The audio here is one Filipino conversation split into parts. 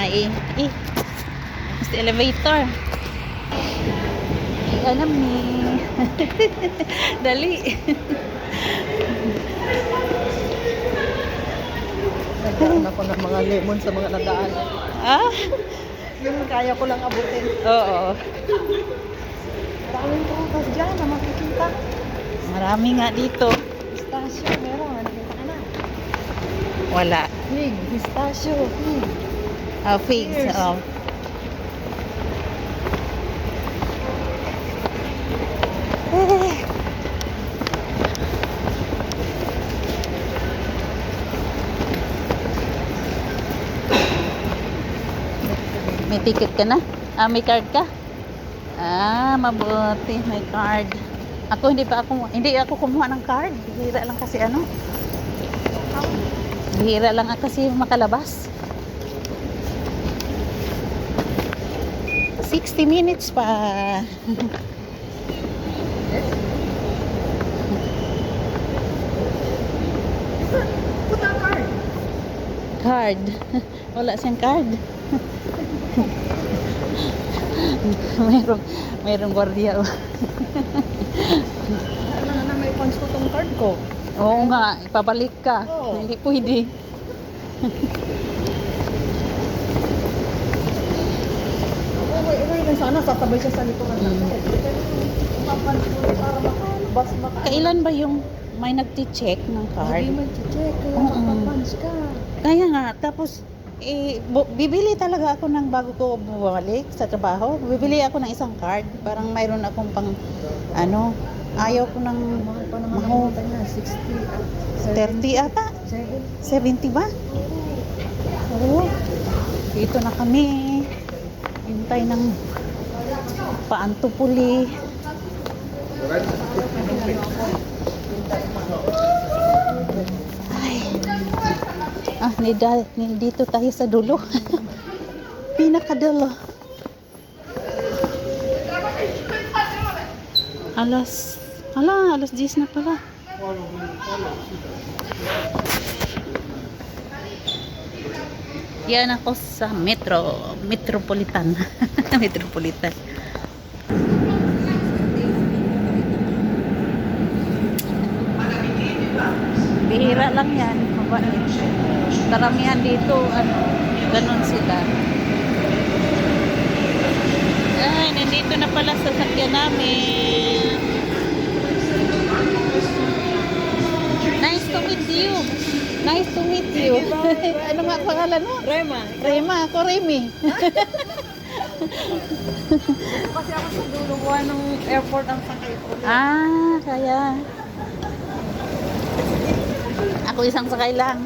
eh. It's the elevator. Alam ni. Dali. Nagdaan ako ng mga lemon sa mga nadaan. Ah? Yung kaya ko lang abutin. Oo. Daming prutas dyan na makikita. Marami nga dito. Pistachio, meron. Nakita ka na. Wala. Fig, pistachio, fig. Figs. Cheers. Oh. May ticket ka na? May card ka? Mabuti. May card. Hindi ako kumuha ng card. Bihira lang kasi Bihira lang kasi makalabas. 60 minutes pa. Put a card. Card. Wala siyang card. mayroong gwardiya. Ano na may punch ko tong card ko. Oo nga, ipabalik ka. Oo. Hindi pwede. Okay, lang sana satabay siya sa likuran ng Mm. card. Papunch ko para makalabas maka. Kailan ba yung may nagti-check ng card? Hindi man check kaya Oo. makapunch ka. Kaya nga, tapos bibili talaga ako ng bago ko bumalik sa trabaho. Bibili ako ng isang card. Parang mayroon akong pang ayaw ko ng Mahal pa naman mahal. ang niya, 60 at 30 ata. 70 ba? Oo. Dito na kami. Hintay ng paantupuli. Ay. Dito tayo sa dulo. Pinakadulo. Alas 10 na pala. Yan ako sa Metropolitan. Metropolitan. Bihira lang yan. Karamihan dito, ganun sila. Ay, nandito na pala sa sakyan namin. Nice to meet you. Nice to meet you. Ano nga pangalan mo? Rema. Rema, ako Remy. Kasi ako sa dulo ng airport ang sakay ko. Kaya. Ako isang sakay lang.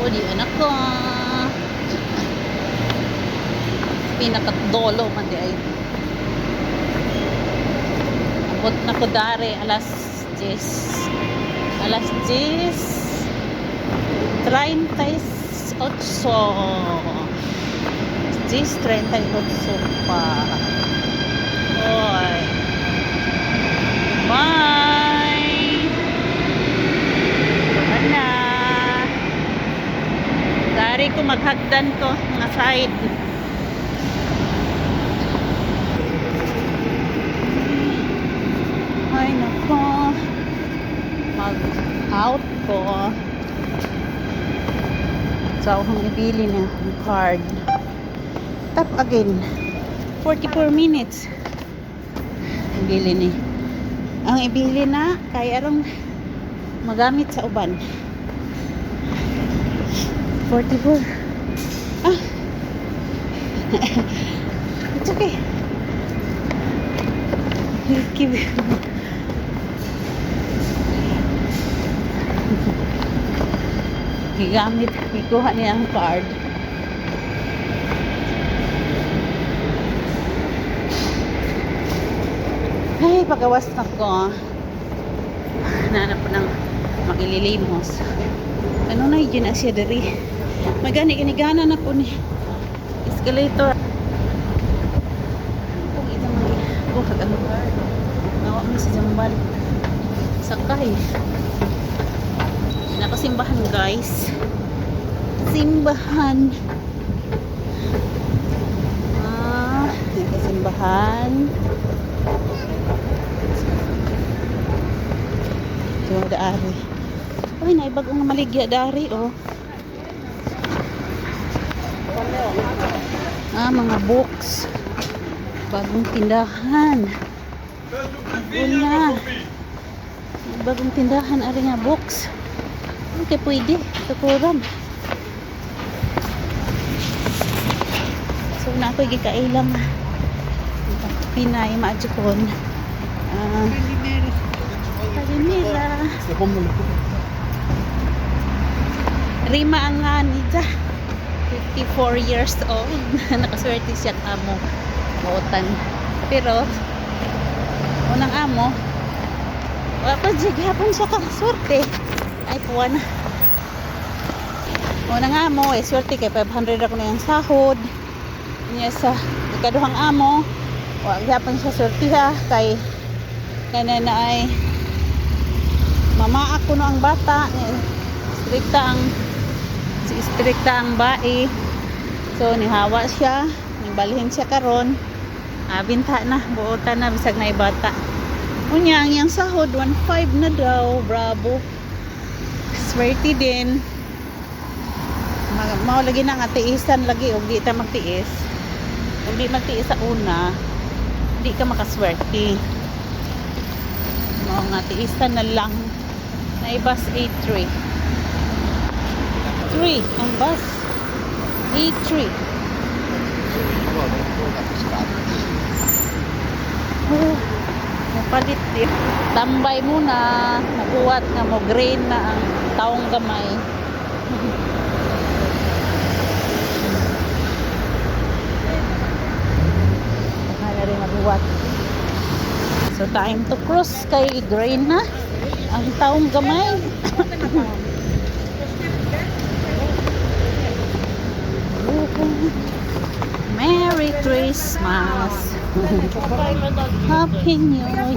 Di anak ko. Pinakadolo man di ay. Abot na ko dari alas 10. Alas 10. 38 pa. Oy. Bye. Ana. Dari ko maghagdan ko nga side. Ay nako. Mag-out ko. So, akong ibili na ang card. Tap again. 44 minutes. Ibili ni. Ang ibili na, kaya arong magamit sa uban. 44. It's okay. He'll give you. Gigamit, ikuha niya ang card. Ay, pagawas na ko. Nanap ko ng makililimos. Ano na yun na siya dari. Magani-inigana na po ni. escalator. Kung ito mga buhat ang lugar. Nawa mo si Jambal. Sakay. Nakasimbahan guys. Simbahan. Nakasimbahan. Ito dari. Uy, naibag ang maligya dari oh. Mga books. Bagong tindahan. Una. Bagong tindahan ari nga books. Okay, pwede. Tukuran. So, na ako'y gikailang Pinay, maadjukon. Kalimera. Rima ang nga nita. 54 years old. Nakaswerte siya ang amo. Mautan. Pero, unang amo, wala hapon siya kakaswerte. Ay, puwa na. Unang amo, swerte kay 500 ako na yung sahod. Niya sa ikaduhang amo, wala hapon siya swerte ha. Kay kanina ay mama ako no ang bata. Strikta ang bae. So, nihawa siya. Nibalhin siya karon. Binta na. Buotan na. Bisag na ibata. Unya, ang iyang sahod, 1.5 na daw. Bravo. Swerte din. Lagi na nga tiisan lagi. O di ta magtiis. O di magtiis sa una. Di ka makaswerte. Nga tiisan na lang. Na ibas 83. 3 ang bus. A3. Mapalit din. Tambay muna. Nakuwat nga mo green na ang taong gamay. Kaya rin mabuwat. So time to cross kay green na ang taong gamay. Merry Christmas. Happy New Year.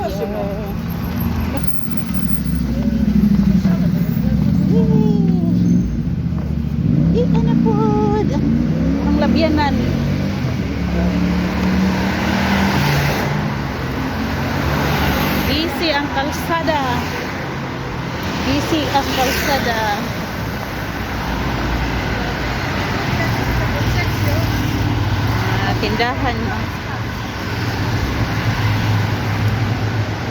Ika na po. Ang labyanan. Busy ang kalsada. Busy ang kalsada. Tindahan.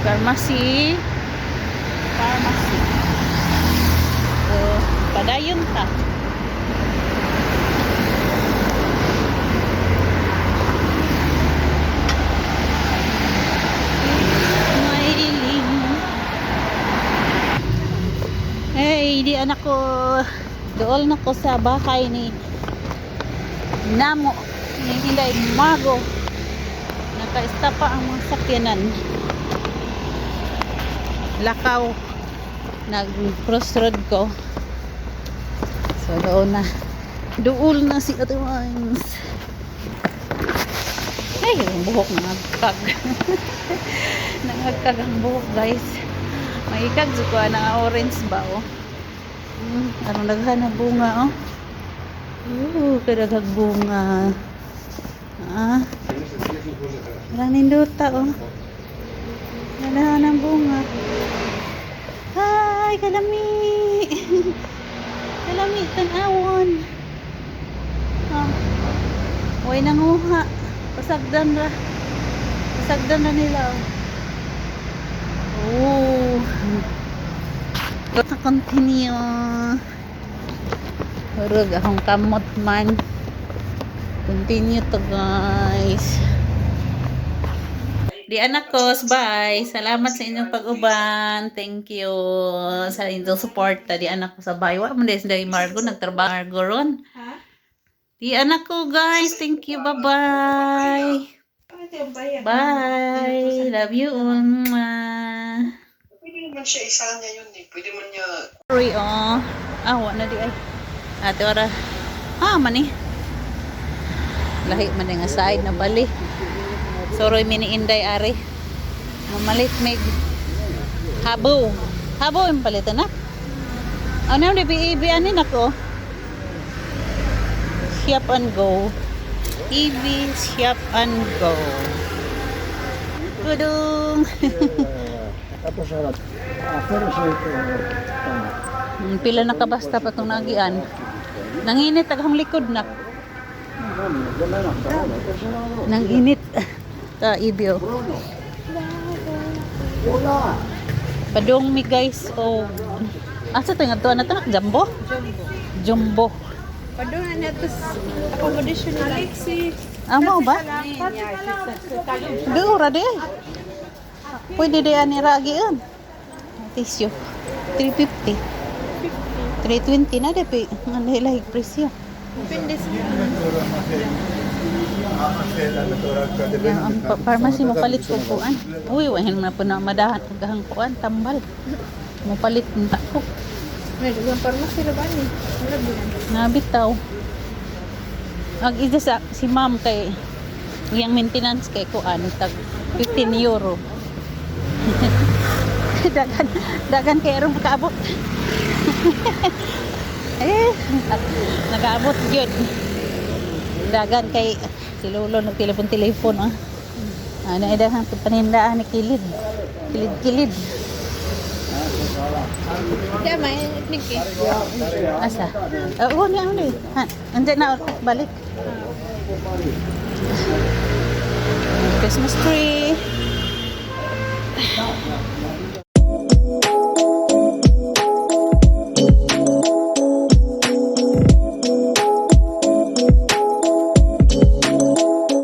Pharmacy. So, padayon ta. Hey, di anak ko. Dool na ko sa bahay ni Namo. Hinday mago. Naka-estapa ang mga sakyanan. Lakaw. Nag-crossroad ko. So, doon na. Duol na si Ate Wines. Ay, yung buhok nangagkag. Nangagkag ang buhok, guys. May ikag ko na orange ba, oh. Ano naghanap bunga, oh. Kadaghag bunga. Walang ninduta, oh. Nalahan ng bunga. Hi, kalami. Kalami, tanawon. Huwag nanguha. Pasagdan na nila, oh. Continue. Hurug akong kamot man. Continue to, guys. Di anak ko, bye. Salamat sa inyong pag-uban. Thank you sa inyong support. Di anak ko sa bye. Wa mo din si Margo nagtrabaho Margo ron. Di anak ko, guys. Thank you. Bye-bye. Bye. Love you. Pwede naman siya isa niya yun eh. Pwede man niya... Sorry, oh. Wa na di ay. Ate, ora. Mani. Lahi man nga side na bali. Soroy mini inday ari. Mamalit mig habo. Habo yung palitan na. Ano yung DBEB anin ako? Shop and go. EV Shop and go. Tudong. Tapos harap. Pero sa ito. Pila na kabasta pa itong nagian. Nanginit aghang likod na. Nanginit. Ta ibyo. Padong mi guys o asa to nga to na to? Jumbo? Jumbo. Padung na ito accommodation na Alexi. Amo ba? Dura de. Pwede de ani ragi an. Tisyo. 350. 320 na de pe. Ang lahig presyo. Depende sa Ang pharmacy mo palit ko kuan. Uy, wahin na po na madahan gahang kuan tambal. Mo palit ng tako. medyo ang pharmacy na ba ni? Wala bilang. Nabitaw. Ag isa sa si ma'am kay iyang maintenance kay kuan tag 15 euro. dagan kay aron makaabot. Nakaabot gyud. Dagan kay si Lolo nagtelepon ah. Ano idahan panindaan ni kilid. Kilid. Kaya may etnik eh. Asa? Oo, niya uli. Andiyan na balik. Christmas tree.